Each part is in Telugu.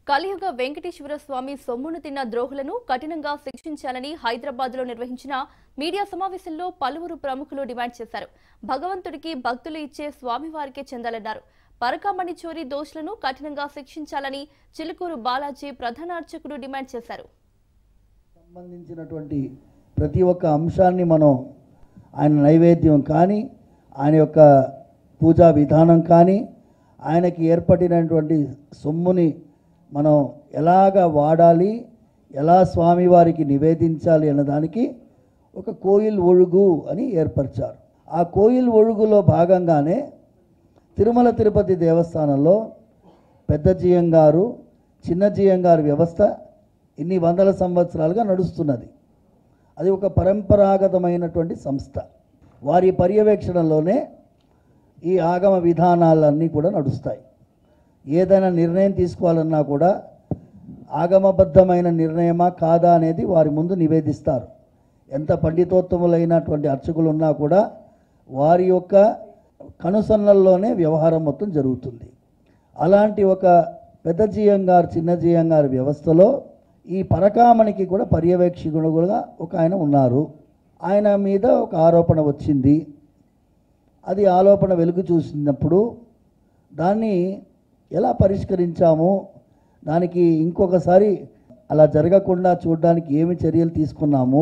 కలియుగ వెంకటేశ్వర స్వామి సొమ్మును తిన్న ద్రోహులను కఠినంగా శిక్షించాలని హైదరాబాద్లో నిర్వహించిన మీడియా సమావేశంలో పలువురు ప్రముఖులు డిమాండ్ చేశారు. భగవంతుడికి భక్తులు ఇచ్చే స్వామివారికే చెందాలన్నారు. పరకామణి చోరీ దోషులను కఠినంగా శిక్షించాలని చిలుకూరు బాలాజీ ప్రధాన అర్చకుడు డిమాండ్ చేశారు. సంబంధించినటువంటి ప్రతి ఒక్క అంశాన్ని మనం ఆయన నైవేద్యం కానీ ఆయన యొక్క పూజా విధానం కానీ ఆయనకి ఏర్పడినటువంటి సొమ్ముని మనం ఎలాగ వాడాలి, ఎలా స్వామివారికి నివేదించాలి అన్నదానికి ఒక కోయిల్ ఒழுగు అని ఏర్పరిచారు. ఆ కోయిల్ ఒழுగులో భాగంగానే తిరుమల తిరుపతి దేవస్థానంలో పెద్ద జీయం గారు చిన్న జీయం గారి వ్యవస్థ ఇన్ని వందల సంవత్సరాలుగా నడుస్తున్నది. అది ఒక పరంపరాగతమైనటువంటి సంస్థ. వారి పర్యవేక్షణలోనే ఈ ఆగమ విధానాలన్నీ కూడా నడుస్తాయి. ఏదైనా నిర్ణయం తీసుకోవాలన్నా కూడా ఆగమబద్ధమైన నిర్ణయమా కాదా అనేది వారి ముందు నివేదిస్తారు. ఎంత పండితోత్తములైనటువంటి అర్చకులు ఉన్నా కూడా వారి యొక్క కనుసన్నల్లోనే వ్యవహారం మొత్తం జరుగుతుంది. అలాంటి ఒక పెద్ద జీయం గారు చిన్న జీయం గారి వ్యవస్థలో ఈ పరకామణికి కూడా పర్యవేక్షకుడుగా ఒక ఆయన ఉన్నారు. ఆయన మీద ఒక ఆరోపణ వచ్చింది. అది ఆరోపణ వెలుగు చూసినప్పుడు దాన్ని ఎలా పరిష్కరించాము, దానికి ఇంకొకసారి అలా జరగకుండా చూడడానికి ఏమి చర్యలు తీసుకున్నాము,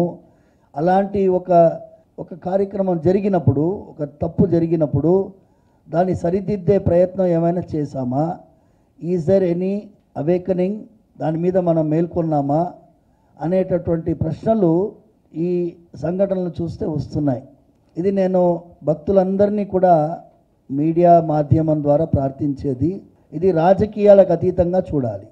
అలాంటి ఒక కార్యక్రమం జరిగినప్పుడు, ఒక తప్పు జరిగినప్పుడు దాన్ని సరిదిద్దే ప్రయత్నం ఏమైనా చేశామా, ఈజ్ దర్ ఎనీ అవేకనింగ్, దాని మీద మనం మేల్కొన్నామా అనేటటువంటి ప్రశ్నలు ఈ సంఘటనలు చూస్తే వస్తున్నాయి. ఇది నేను భక్తులందరినీ కూడా మీడియా మాధ్యమం ద్వారా ప్రార్థించేది, ఇది రాజకీయాలకు అతీతంగా చూడాలి.